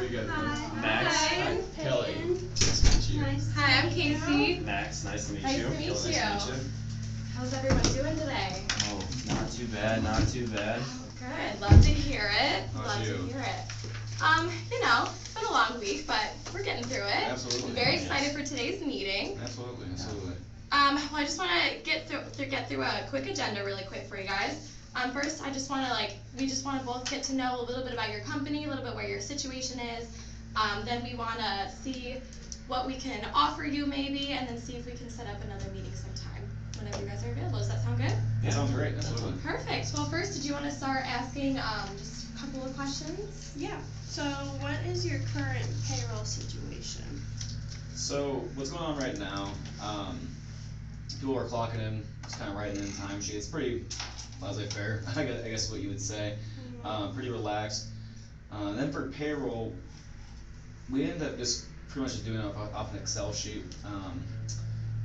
you guys doing? Max. Hi. Kelly. Nice to meet you. Nice. Hi, I'm Casey. Max, nice to meet Nice you. to meet Nice to you. meet you. How's everyone doing today? Oh, not too bad, not too bad. Oh, good. Love to hear it. How's Love you? to hear it. It's been a long week, but we're getting through it. Absolutely. I'm very Yes. excited for today's meeting. Absolutely. Well, I just want to get through a quick agenda really quick for you guys. First, we just want to both get to know a little bit about your company, a little bit where your situation is. Then we want to see what we can offer you maybe, and then see if we can set up another meeting sometime whenever you guys are available. Does that sound good? That sounds great. Absolutely. Perfect. Well, first, did you want to start asking just a couple of questions? Yeah. So, what is your current payroll situation? So what's going on right now? People are clocking in, just kind of writing in timesheets. It's pretty laissez-faire, I guess what you would say. Pretty relaxed. Then for payroll, we end up just pretty much just doing it off an Excel sheet.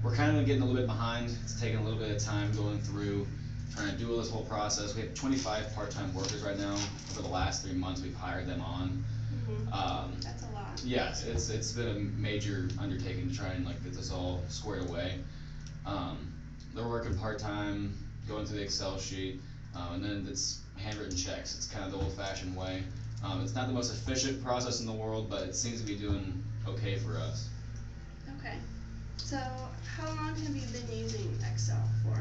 We're kind of getting a little bit behind. It's taking a little bit of time going through, trying to do this whole process. We have 25 part-time workers right now. Over the last 3 months, we've hired them on. That's a lot. Yeah, it's been a major undertaking to try and get this all squared away. They're working part-time, going through the Excel sheet, and then it's handwritten checks. It's kind of the old-fashioned way. It's not the most efficient process in the world, but it seems to be doing okay for us. Okay. So, how long have you been using Excel for?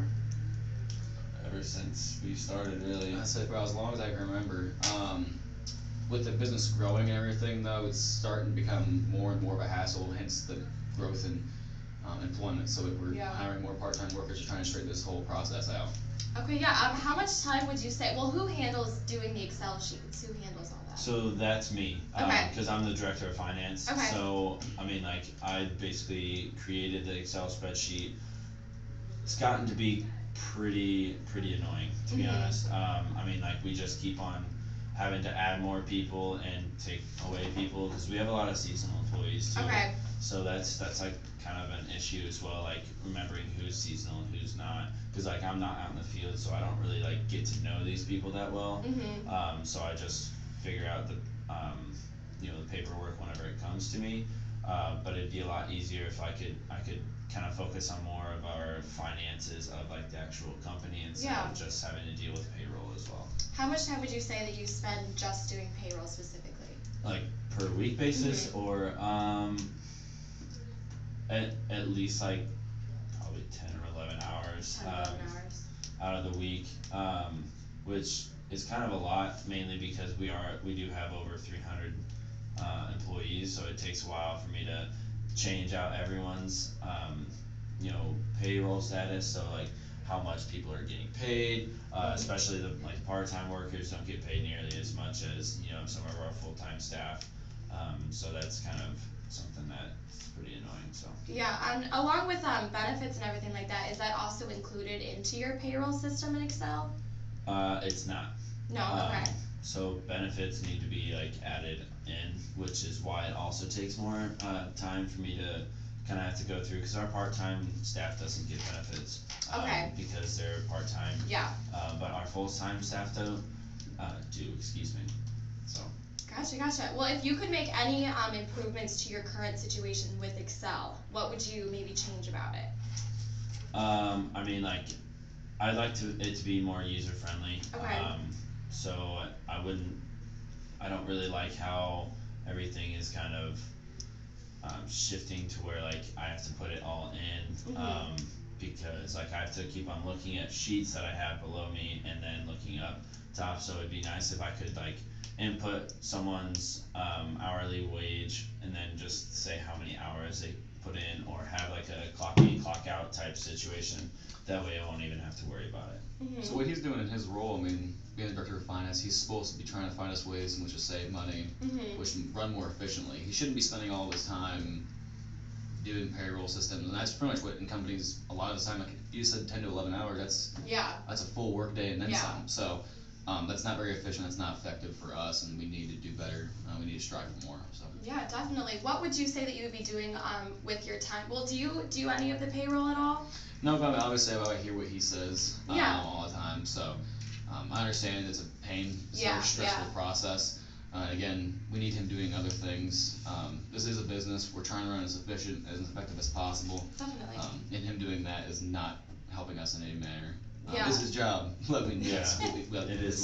Ever since we started, really. I said for as long as I can remember. With the business growing and everything, though, it's starting to become more and more of a hassle, hence the growth in employment. So we're hiring more part-time workers to try and straighten this whole process out. Okay, yeah. How much time would you say? Well, who handles doing the Excel sheets? Who handles all that? So that's me, Okay. because I'm the director of finance. Okay. So I basically created the Excel spreadsheet. It's gotten to be pretty annoying, to be honest. We just keep on having to add more people and take away people because we have a lot of seasonal employees too. Okay. So that's kind of an issue as well, remembering who's seasonal and who's not, because I'm not out in the field, so I don't really get to know these people that well. So I just figure out the paperwork whenever it comes to me. But it'd be a lot easier if I could kind of focus on more of our finances of the actual company instead of just having to deal with payroll as well. How much time would you say that you spend just doing payroll specifically? Per week basis, or at least probably 10 or 11 hours. 10 or 11 hours. Out of the week, which is kind of a lot, mainly because we do have over 300 employees, so it takes a while for me to change out everyone's payroll status, so how much people are getting paid, especially the part-time workers don't get paid nearly as much as some of our full-time staff, so that's kind of something that's pretty annoying. So yeah, and along with benefits and everything like that, is that also included into your payroll system in Excel? It's not. No. Okay. So benefits need to be added in, which is why it also takes more time for me to kind of have to go through, because our part-time staff doesn't get benefits because they're part-time. Yeah. But our full-time staff do. Excuse me. So. Gotcha. Well, if you could make any improvements to your current situation with Excel, what would you maybe change about it? I'd like it to be more user-friendly. Okay. So I don't really like how everything is kind of shifting to where I have to put it all in, because I have to keep on looking at sheets that I have below me and then looking up top. So it'd be nice if I could input someone's hourly wage and then just say how many hours they put in, or have a clock in, clock out type situation. That way I won't even have to worry about it. So what he's doing in his role, being the director of finance, he's supposed to be trying to find us ways in which to save money, which can run more efficiently. He shouldn't be spending all of his time doing payroll systems, and that's pretty much what in companies a lot of the time, you said 10 to 11 hours, that's a full work day and then some. So that's not very efficient, that's not effective for us, and we need to do better. We need to strive for more. So. Yeah, definitely. What would you say that you would be doing with your time? Well, do you do any of the payroll at all? No, but obviously I hear what he says all the time. So I understand it's a pain, it's a very stressful process. Again, we need him doing other things. This is a business. We're trying to run as efficient, as effective as possible. Definitely. And him doing that is not helping us in any manner. Yeah. It's his job. I mean, Yeah. it is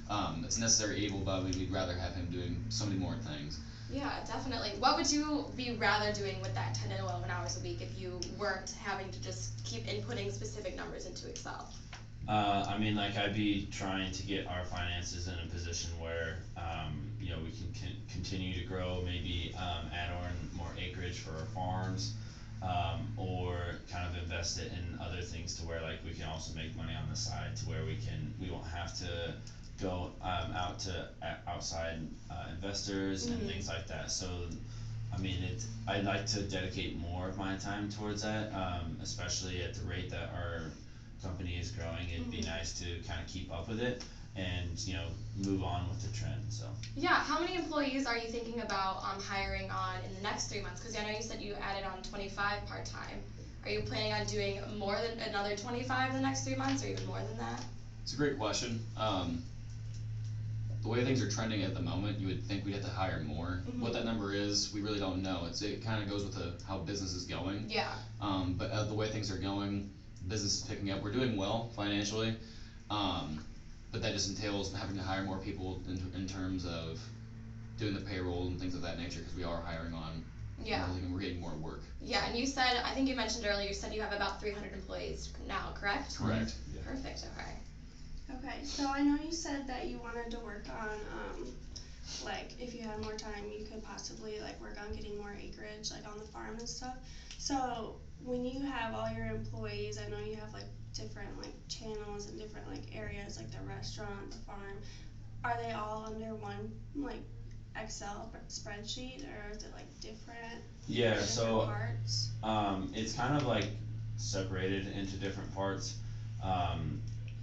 my job. It's a necessary evil, but we'd rather have him doing so many more things. Yeah, definitely. What would you be rather doing with that 10 to 11 hours a week if you weren't having to just keep inputting specific numbers into Excel? I mean, like, I'd be trying to get our finances in a position where, you know, we can continue to grow, maybe, add on more acreage for our farms, or kind of invest it in other things to where, like, we can also make money on the side to where we won't have to go, out to outside, investors and things like that. So, I mean, I'd like to dedicate more of my time towards that, especially at the rate that our company is growing. It'd be nice to kind of keep up with it and, you know, move on with the trend, so. Yeah, how many employees are you thinking about hiring on in the next 3 months? Because I know you said you added on 25 part-time. Are you planning on doing more than another 25 in the next 3 months, or even more than that? It's a great question. The way things are trending at the moment, you would think we'd have to hire more. What that number is, we really don't know. It kind of goes with how business is going. Yeah. But the way things are going, business is picking up. We're doing well financially, but that just entails having to hire more people in terms of doing the payroll and things of that nature, because we are hiring on. Yeah. And we're getting more work. Yeah, and you said, I think you mentioned earlier, you said you have about 300 employees now, correct? Correct. Yeah. Perfect, okay. Okay, so I know you said that you wanted to work on, like, if you had more time, you could possibly, like, work on getting more acreage, like, on the farm and stuff. So, when you have all your employees, I know you have, like, different, like, channels and different, like, areas, like the restaurant, the farm. Are they all under one, like, Excel spreadsheet, or is it, like, different? Yeah, different so, parts? it's kind of like separated into different parts,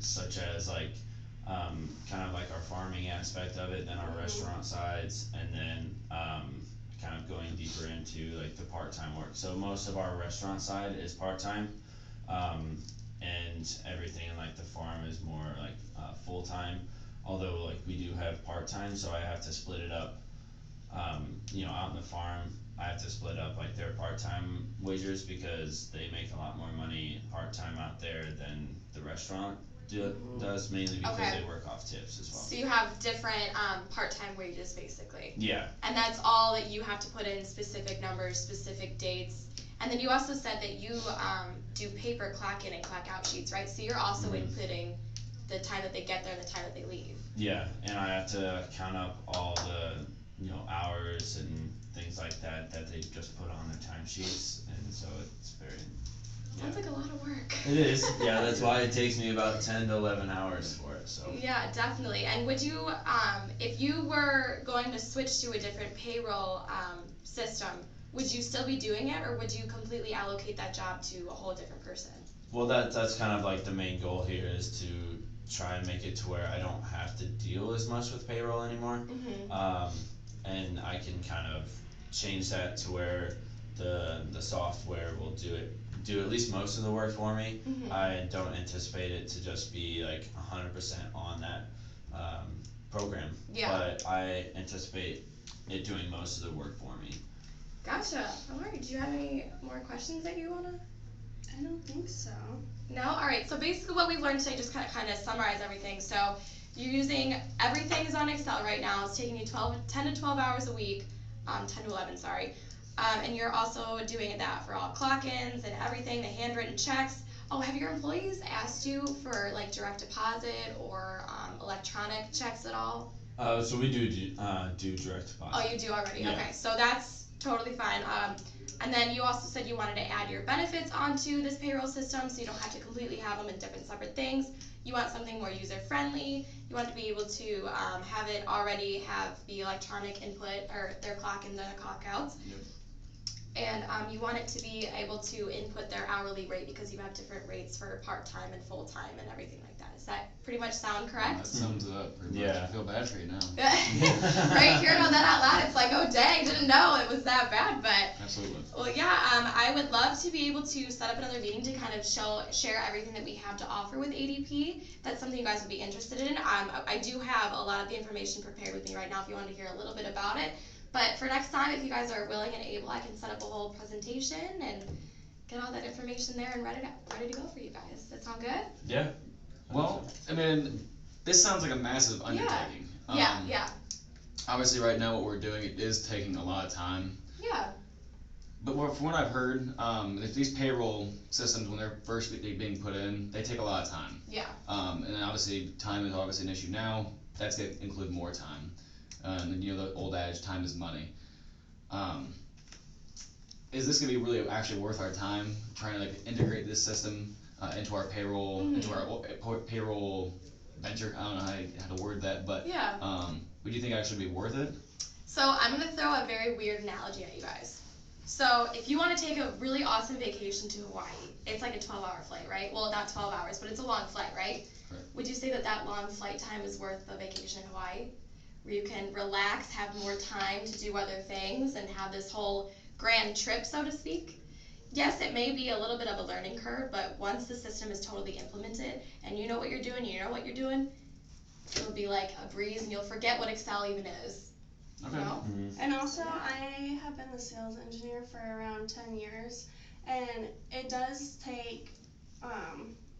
such as like, kind of like our farming aspect of it, then our restaurant sides, and then, kind of going deeper into like the part-time work. So most of our restaurant side is part-time, and everything in like the farm is more like, full-time, although like we do have part-time, so I have to split it up. You know, out in the farm, I have to split up like their part-time wages because they make a lot more money part-time out there than the restaurant does, mainly because Okay. they work off tips as well. So you have different part-time wages, basically. Yeah. And that's all that you have to put in specific numbers, specific dates. And then you also said that you do paper clock in and clock out sheets, right? So you're also inputting the time that they get there and the time that they leave. Yeah, and I have to count up all the, you know, hours and things like that they just put on their timesheets, and so it's very. Sounds like a lot of work. It is, yeah, that's why it takes me about 10 to 11 hours for it, so. Yeah, definitely. And would you, if you were going to switch to a different payroll system, would you still be doing it, or would you completely allocate that job to a whole different person? Well, that's kind of like the main goal here, is to try and make it to where I don't have to deal as much with payroll anymore. And I can kind of change that to where the software will do at least most of the work for me. I don't anticipate it to just be like 100% on that program. Yeah. But I anticipate it doing most of the work for me. Gotcha. Alright, do you have any more questions that you wanna? I don't think so. No? Alright, so basically what we've learned today, just kind of summarize everything. So you're using, everything is on Excel right now. It's taking you 10 to 12 hours a week, 10 to 11, sorry. And you're also doing that for all clock-ins and everything, the handwritten checks. Oh, have your employees asked you for like direct deposit or electronic checks at all? So we do direct deposit. Oh, you do already? Yeah. Okay, so that's totally fine. And then you also said you wanted to add your benefits onto this payroll system, so you don't have to completely have them in different separate things. You want something more user-friendly. You want to be able to have it already have the electronic input, or their clock in the clock outs. Yep. And you want it to be able to input their hourly rate, because you have different rates for part-time and full-time and everything like that. Does that pretty much sound correct? That sums it up pretty much. Yeah. I feel bad for you now. Right? Hearing all that out loud, it's like, oh dang, didn't didn't know it was that bad, but. Absolutely. Well, yeah, I would love to be able to set up another meeting to kind of share everything that we have to offer with ADP. That's something you guys would be interested in. I do have a lot of the information prepared with me right now if you want to hear a little bit about it. But for next time, if you guys are willing and able, I can set up a whole presentation and get all that information there and ready to go for you guys. Does that sound good? Yeah. Well, I mean, this sounds like a massive undertaking. Yeah. Obviously, right now, what we're doing, it is taking a lot of time. Yeah. But from what I've heard, these payroll systems, when they're first being put in, they take a lot of time. Yeah. And then obviously, time is obviously an issue now. That's going to include more time. And you know the old adage, time is money. Is this going to be really actually worth our time trying to like integrate this system into our payroll, into our payroll venture? I don't know how to word that, but Yeah. would you think it actually be worth it? So I'm gonna throw a very weird analogy at you guys. So if you want to take a really awesome vacation to Hawaii, it's like a 12-hour flight, right? Well, not 12 hours, but it's a long flight, right? Correct. Would you say that long flight time is worth the vacation in Hawaii? Where you can relax, have more time to do other things, and have this whole grand trip, so to speak? Yes, it may be a little bit of a learning curve, but once the system is totally implemented, and you know what you're doing, it'll be like a breeze, and you'll forget what Excel even is. Okay. You know? And also, I have been the sales engineer for around 10 years, and it does take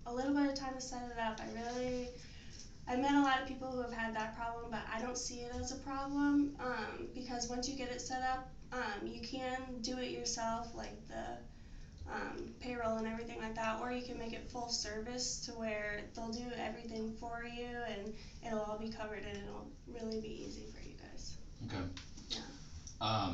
a little bit of time to set it up. I met a lot of people who have had that problem, but I don't see it as a problem because once you get it set up, you can do it yourself, like the payroll and everything like that, or you can make it full service to where they'll do everything for you and it'll all be covered and it'll really be easy for you guys. Okay. Yeah.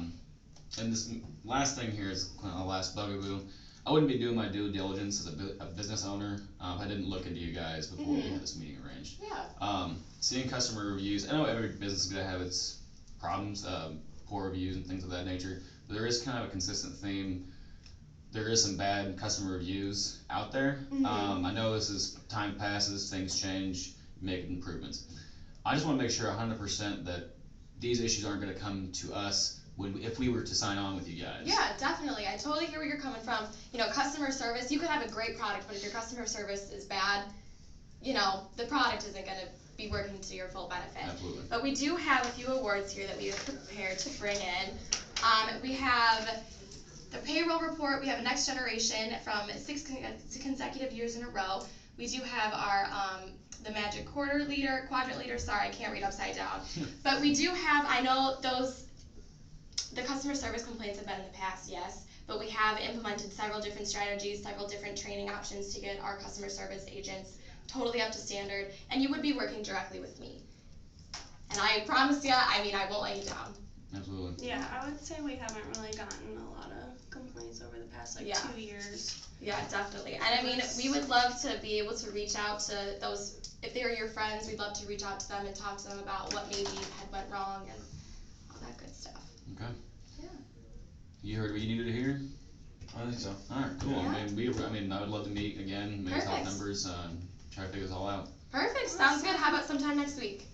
And this last thing here is kind of the last bugaboo. I wouldn't be doing my due diligence as a business owner if I didn't look into you guys before we had this meeting arranged. Yeah. Seeing customer reviews, I know every business is going to have its problems, poor reviews and things of that nature, but there is kind of a consistent theme. There is some bad customer reviews out there. I know this is time passes, things change, make improvements. I just want to make sure 100% that these issues aren't going to come to us if we were to sign on with you guys. Yeah, definitely. I totally hear where you're coming from. You know, customer service, you could have a great product, but if your customer service is bad, you know, the product isn't going to be working to your full benefit. Absolutely. But we do have a few awards here that we have prepared to bring in. We have the payroll report. We have a next generation from 6 consecutive years in a row. We do have our the magic quadrant leader. Sorry, I can't read upside down. But we do have, I know the customer service complaints have been in the past, yes, but we have implemented several different strategies, several different training options to get our customer service agents totally up to standard, and you would be working directly with me. And I promise you, I won't let you down. Absolutely. Yeah, I would say we haven't really gotten a lot of complaints over the past 2 years. Yeah, definitely. And I mean, we would love to be able to reach out to those, if they're your friends, we'd love to reach out to them and talk to them about what maybe had went wrong and all that good stuff. Okay. Yeah. You heard what you needed to hear? I think so. Alright, cool. Yeah. I mean, I would love to meet again, maybe talk Perfect. numbers, try to figure this all out. Perfect. Sounds good. How about sometime next week?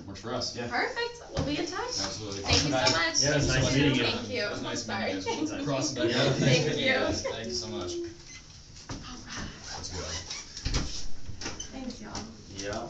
Works for us. Yeah. Perfect. We'll be in touch. Absolutely. Thank you so much. Yeah, it was nice meeting you. Thank you. It was nice Sorry. meeting you guys. Cross Thank it. Thank you. Thank you so much. All right. That's good. Thanks, y'all. Yeah.